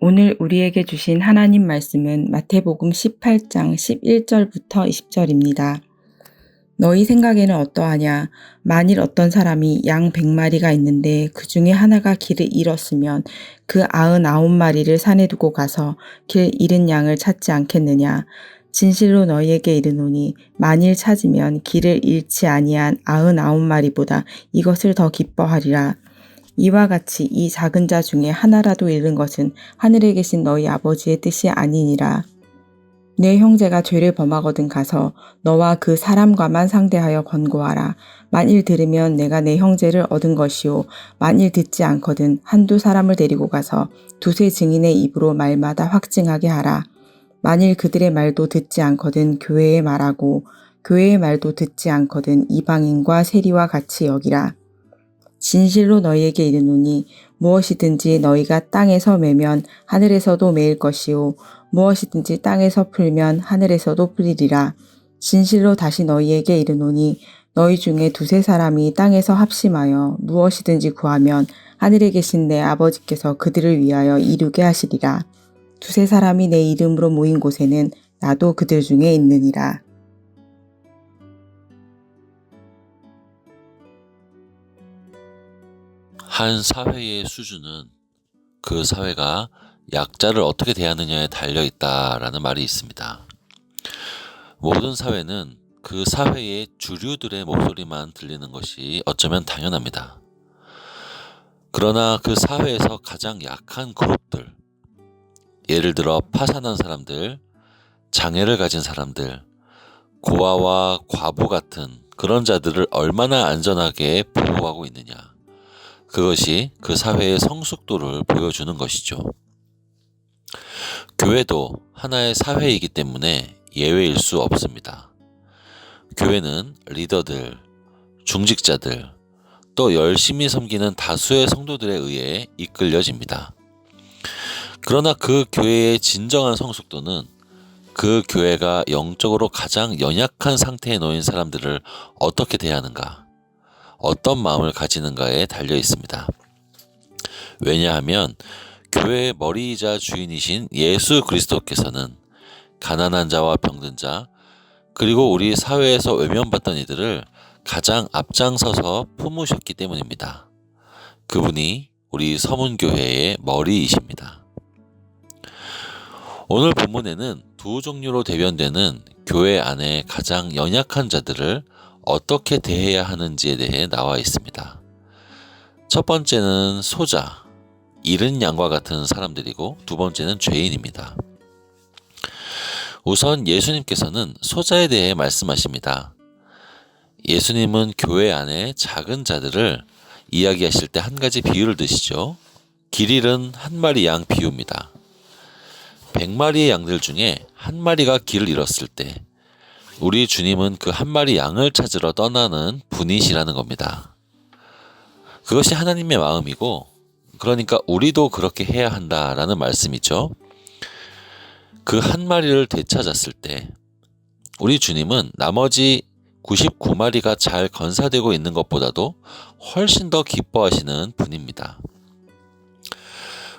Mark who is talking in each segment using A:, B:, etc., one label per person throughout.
A: 오늘 우리에게 주신 하나님 말씀은 마태복음 18장 11절부터 20절입니다. 너희 생각에는 어떠하냐? 만일 어떤 사람이 양 100마리가 있는데 그 중에 하나가 길을 잃었으면 그 99마리를 산에 두고 가서 길 잃은 양을 찾지 않겠느냐? 진실로 너희에게 이르노니 만일 찾으면 길을 잃지 아니한 99마리보다 이것을 더 기뻐하리라. 이와 같이 이 작은 자 중에 하나라도 잃은 것은 하늘에 계신 너희 아버지의 뜻이 아니니라. 내 형제가 죄를 범하거든 가서 너와 그 사람과만 상대하여 권고하라. 만일 들으면 내가 내 형제를 얻은 것이요. 만일 듣지 않거든 한두 사람을 데리고 가서 두세 증인의 입으로 말마다 확증하게 하라. 만일 그들의 말도 듣지 않거든 교회에 말하고 교회의 말도 듣지 않거든 이방인과 세리와 같이 여기라. 진실로 너희에게 이르노니 무엇이든지 너희가 땅에서 매면 하늘에서도 매일 것이요 무엇이든지 땅에서 풀면 하늘에서도 풀리리라. 진실로 다시 너희에게 이르노니 너희 중에 두세 사람이 땅에서 합심하여 무엇이든지 구하면 하늘에 계신 내 아버지께서 그들을 위하여 이루게 하시리라. 두세 사람이 내 이름으로 모인 곳에는 나도 그들 중에 있느니라.
B: 한 사회의 수준은 그 사회가 약자를 어떻게 대하느냐에 달려있다라는 말이 있습니다. 모든 사회는 그 사회의 주류들의 목소리만 들리는 것이 어쩌면 당연합니다. 그러나 그 사회에서 가장 약한 그룹들, 예를 들어 파산한 사람들, 장애를 가진 사람들, 고아와 과부 같은 그런 자들을 얼마나 안전하게 보호하고 있느냐, 그것이 그 사회의 성숙도를 보여주는 것이죠. 교회도 하나의 사회이기 때문에 예외일 수 없습니다. 교회는 리더들, 중직자들, 또 열심히 섬기는 다수의 성도들에 의해 이끌려집니다. 그러나 그 교회의 진정한 성숙도는 그 교회가 영적으로 가장 연약한 상태에 놓인 사람들을 어떻게 대하는가, 어떤 마음을 가지는가에 달려 있습니다. 왜냐하면 교회의 머리이자 주인이신 예수 그리스도께서는 가난한 자와 병든 자, 그리고 우리 사회에서 외면받던 이들을 가장 앞장서서 품으셨기 때문입니다. 그분이 우리 서문교회의 머리이십니다. 오늘 본문에는 두 종류로 대변되는 교회 안에 가장 연약한 자들을 어떻게 대해야 하는지에 대해 나와 있습니다. 첫 번째는 소자, 잃은 양과 같은 사람들이고 두 번째는 죄인입니다. 우선 예수님께서는 소자에 대해 말씀하십니다. 예수님은 교회 안에 작은 자들을 이야기하실 때 한 가지 비유를 드시죠. 길 잃은 한 마리 양 비유입니다. 100마리의 양들 중에 한 마리가 길을 잃었을 때 우리 주님은 그 한 마리 양을 찾으러 떠나는 분이시라는 겁니다. 그것이 하나님의 마음이고, 그러니까 우리도 그렇게 해야 한다라는 말씀이죠. 그 한 마리를 되찾았을 때 우리 주님은 나머지 99마리가 잘 건사되고 있는 것보다도 훨씬 더 기뻐하시는 분입니다.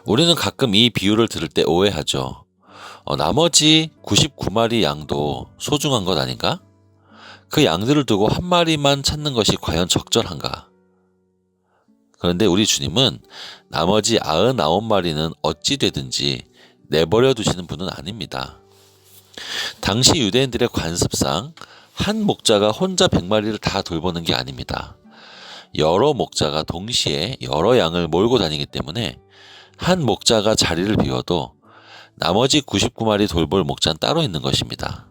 B: 우리는 가끔 이 비유를 들을 때 오해하죠. 나머지 99마리 양도 소중한 것 아닌가? 그 양들을 두고 한 마리만 찾는 것이 과연 적절한가? 그런데 우리 주님은 나머지 99마리는 어찌 되든지 내버려 두시는 분은 아닙니다. 당시 유대인들의 관습상 한 목자가 혼자 100마리를 다 돌보는 게 아닙니다. 여러 목자가 동시에 여러 양을 몰고 다니기 때문에 한 목자가 자리를 비워도 나머지 99마리 돌볼 목자는 따로 있는 것입니다.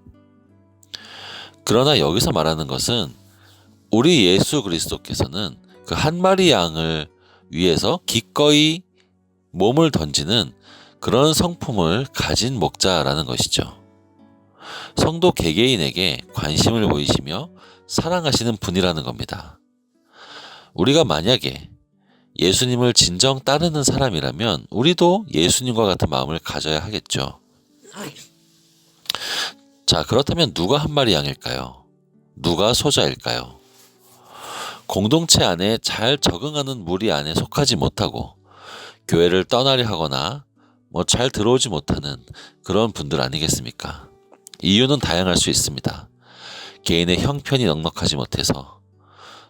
B: 그러나 여기서 말하는 것은 우리 예수 그리스도께서는 그 한 마리 양을 위해서 기꺼이 몸을 던지는 그런 성품을 가진 목자라는 것이죠. 성도 개개인에게 관심을 보이시며 사랑하시는 분이라는 겁니다. 우리가 만약에 예수님을 진정 따르는 사람이라면 우리도 예수님과 같은 마음을 가져야 하겠죠. 자, 그렇다면 누가 한 마리 양일까요? 누가 소자일까요? 공동체 안에 잘 적응하는 무리 안에 속하지 못하고 교회를 떠나려 하거나 잘 들어오지 못하는 그런 분들 아니겠습니까? 이유는 다양할 수 있습니다. 개인의 형편이 넉넉하지 못해서,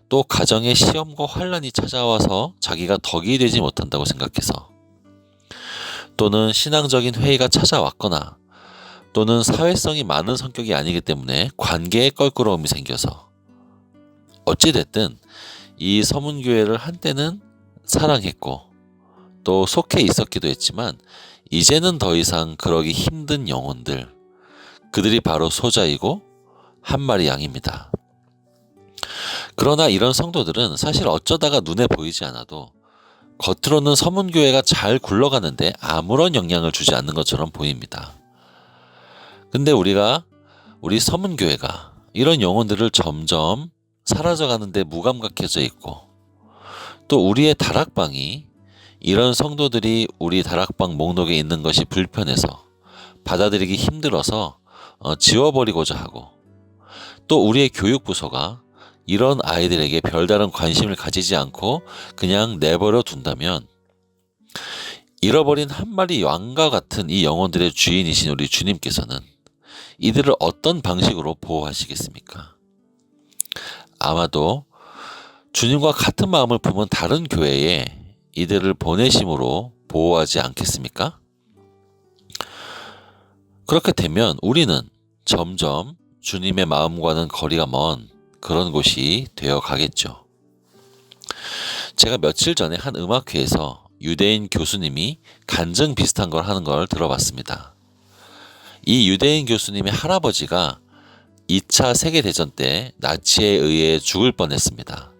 B: 또 가정에 시험과 환란이 찾아와서 자기가 덕이 되지 못한다고 생각해서, 또는 신앙적인 회의가 찾아왔거나, 또는 사회성이 많은 성격이 아니기 때문에 관계에 껄끄러움이 생겨서, 어찌됐든 이 서문교회를 한때는 사랑했고 또 속해 있었기도 했지만 이제는 더 이상 그러기 힘든 영혼들, 그들이 바로 소자이고 한 마리 양입니다. 그러나 이런 성도들은 사실 어쩌다가 눈에 보이지 않아도 겉으로는 서문교회가 잘 굴러가는데 아무런 영향을 주지 않는 것처럼 보입니다. 근데 우리 서문교회가 이런 영혼들을 점점 사라져가는데 무감각해져 있고, 또 우리의 다락방이 이런 성도들이 우리 다락방 목록에 있는 것이 불편해서 받아들이기 힘들어서 지워버리고자 하고, 또 우리의 교육부서가 이런 아이들에게 별다른 관심을 가지지 않고 그냥 내버려 둔다면, 잃어버린 한 마리 양과 같은 이 영혼들의 주인이신 우리 주님께서는 이들을 어떤 방식으로 보호하시겠습니까? 아마도 주님과 같은 마음을 품은 다른 교회에 이들을 보내심으로 보호하지 않겠습니까? 그렇게 되면 우리는 점점 주님의 마음과는 거리가 먼 그런 곳이 되어 가겠죠. 제가 며칠 전에 한 음악회에서 유대인 교수님이 간증 비슷한 걸 하는 걸 들어봤습니다. 이 유대인 교수님의 할아버지가 2차 세계대전 때 나치에 의해 죽을 뻔했습니다.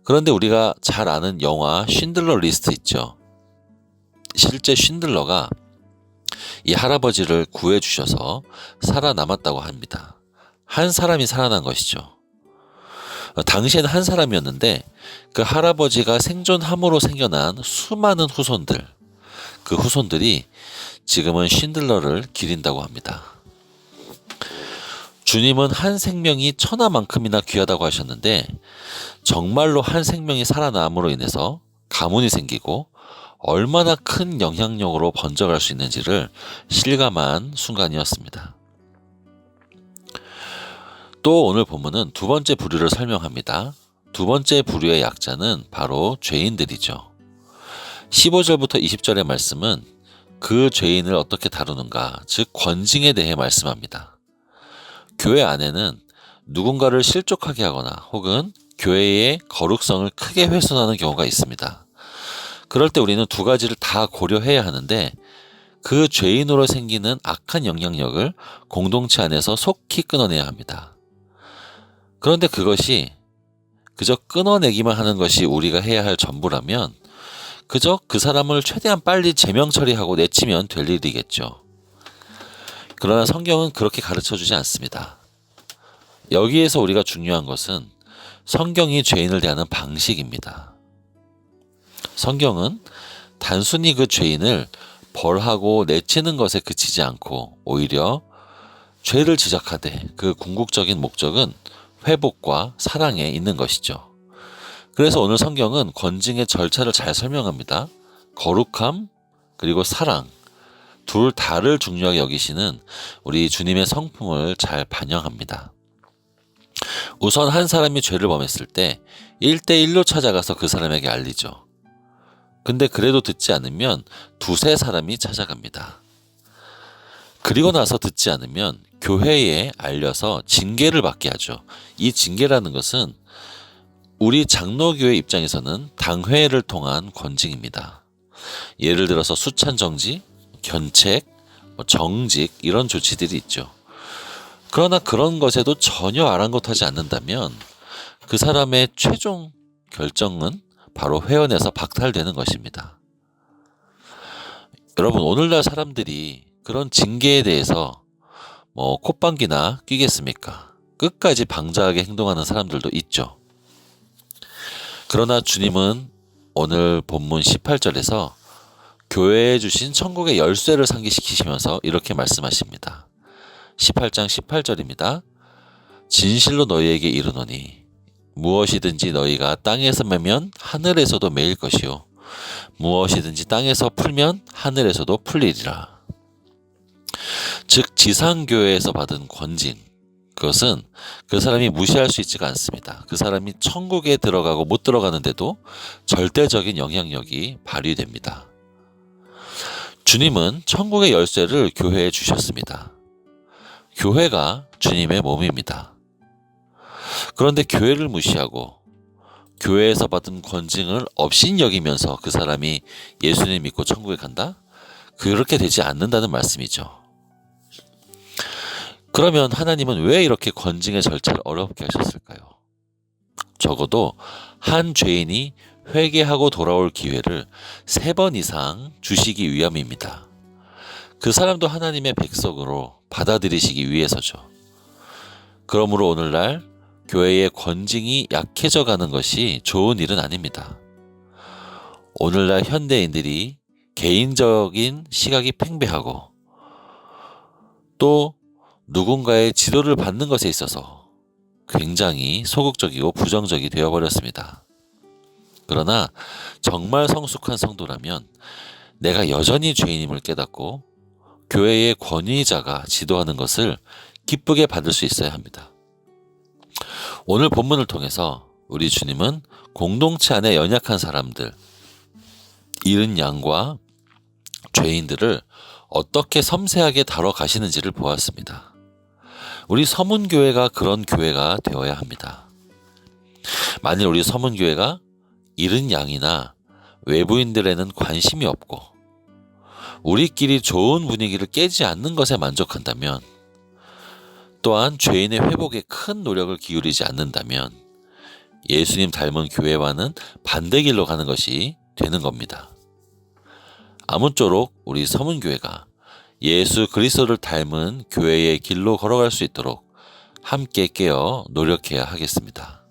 B: 그런데 우리가 잘 아는 영화 쉰들러 리스트 있죠. 실제 쉰들러가 이 할아버지를 구해주셔서 살아남았다고 합니다. 한 사람이 살아난 것이죠. 당시에는 한 사람이었는데 그 할아버지가 생존함으로 생겨난 수많은 후손들, 그 후손들이 지금은 쉰들러를 기린다고 합니다. 주님은 한 생명이 천하만큼이나 귀하다고 하셨는데 정말로 한 생명이 살아남으로 인해서 가문이 생기고 얼마나 큰 영향력으로 번져갈 수 있는지를 실감한 순간이었습니다. 또 오늘 본문은 두 번째 부류를 설명합니다. 두 번째 부류의 약자는 바로 죄인들이죠. 15절부터 20절의 말씀은 그 죄인을 어떻게 다루는가, 즉 권징에 대해 말씀합니다. 교회 안에는 누군가를 실족하게 하거나 혹은 교회의 거룩성을 크게 훼손하는 경우가 있습니다. 그럴 때 우리는 두 가지를 다 고려해야 하는데, 그 죄인으로 생기는 악한 영향력을 공동체 안에서 속히 끊어내야 합니다. 그런데 그것이 그저 끊어내기만 하는 것이 우리가 해야 할 전부라면 그저 그 사람을 최대한 빨리 제명 처리하고 내치면 될 일이겠죠. 그러나 성경은 그렇게 가르쳐주지 않습니다. 여기에서 우리가 중요한 것은 성경이 죄인을 대하는 방식입니다. 성경은 단순히 그 죄인을 벌하고 내치는 것에 그치지 않고 오히려 죄를 지적하되 그 궁극적인 목적은 회복과 사랑에 있는 것이죠. 그래서 오늘 성경은 권징의 절차를 잘 설명합니다. 거룩함 그리고 사랑, 둘 다를 중요하게 여기시는 우리 주님의 성품을 잘 반영합니다. 우선 한 사람이 죄를 범했을 때 1대1로 찾아가서 그 사람에게 알리죠. 근데 그래도 듣지 않으면 두세 사람이 찾아갑니다. 그리고 나서 듣지 않으면 교회에 알려서 징계를 받게 하죠. 이 징계라는 것은 우리 장로교회 입장에서는 당회를 통한 권징입니다. 예를 들어서 수찬 정지, 견책, 정직 이런 조치들이 있죠. 그러나 그런 것에도 전혀 아랑곳하지 않는다면 그 사람의 최종 결정은 바로 회원에서 박탈되는 것입니다. 여러분, 오늘날 사람들이 그런 징계에 대해서 콧방귀나 끼겠습니까? 끝까지 방자하게 행동하는 사람들도 있죠. 그러나 주님은 오늘 본문 18절에서 교회에 주신 천국의 열쇠를 상기시키시면서 이렇게 말씀하십니다. 18장 18절입니다. 진실로 너희에게 이르노니 무엇이든지 너희가 땅에서 매면 하늘에서도 매일 것이요 무엇이든지 땅에서 풀면 하늘에서도 풀리리라. 즉 지상교회에서 받은 권징, 그것은 그 사람이 무시할 수 있지가 않습니다. 그 사람이 천국에 들어가고 못 들어가는데도 절대적인 영향력이 발휘됩니다. 주님은 천국의 열쇠를 교회에 주셨습니다. 교회가 주님의 몸입니다. 그런데 교회를 무시하고 교회에서 받은 권징을 업신여기면서 그 사람이 예수님 믿고 천국에 간다? 그렇게 되지 않는다는 말씀이죠. 그러면 하나님은 왜 이렇게 권징의 절차를 어렵게 하셨을까요? 적어도 한 죄인이 회개하고 돌아올 기회를 3번 이상 주시기 위함입니다. 그 사람도 하나님의 백성으로 받아들이시기 위해서죠. 그러므로 오늘날 교회의 권징이 약해져 가는 것이 좋은 일은 아닙니다. 오늘날 현대인들이 개인적인 시각이 팽배하고 또 누군가의 지도를 받는 것에 있어서 굉장히 소극적이고 부정적이 되어버렸습니다. 그러나 정말 성숙한 성도라면 내가 여전히 죄인임을 깨닫고 교회의 권위자가 지도하는 것을 기쁘게 받을 수 있어야 합니다. 오늘 본문을 통해서 우리 주님은 공동체 안에 연약한 사람들, 잃은 양과 죄인들을 어떻게 섬세하게 다뤄가시는지를 보았습니다. 우리 서문교회가 그런 교회가 되어야 합니다. 만일 우리 서문교회가 잃은 양이나 외부인들에는 관심이 없고 우리끼리 좋은 분위기를 깨지 않는 것에 만족한다면, 또한 죄인의 회복에 큰 노력을 기울이지 않는다면 예수님 닮은 교회와는 반대 길로 가는 것이 되는 겁니다. 아무쪼록 우리 서문교회가 예수 그리스도를 닮은 교회의 길로 걸어갈 수 있도록 함께 깨어 노력해야 하겠습니다.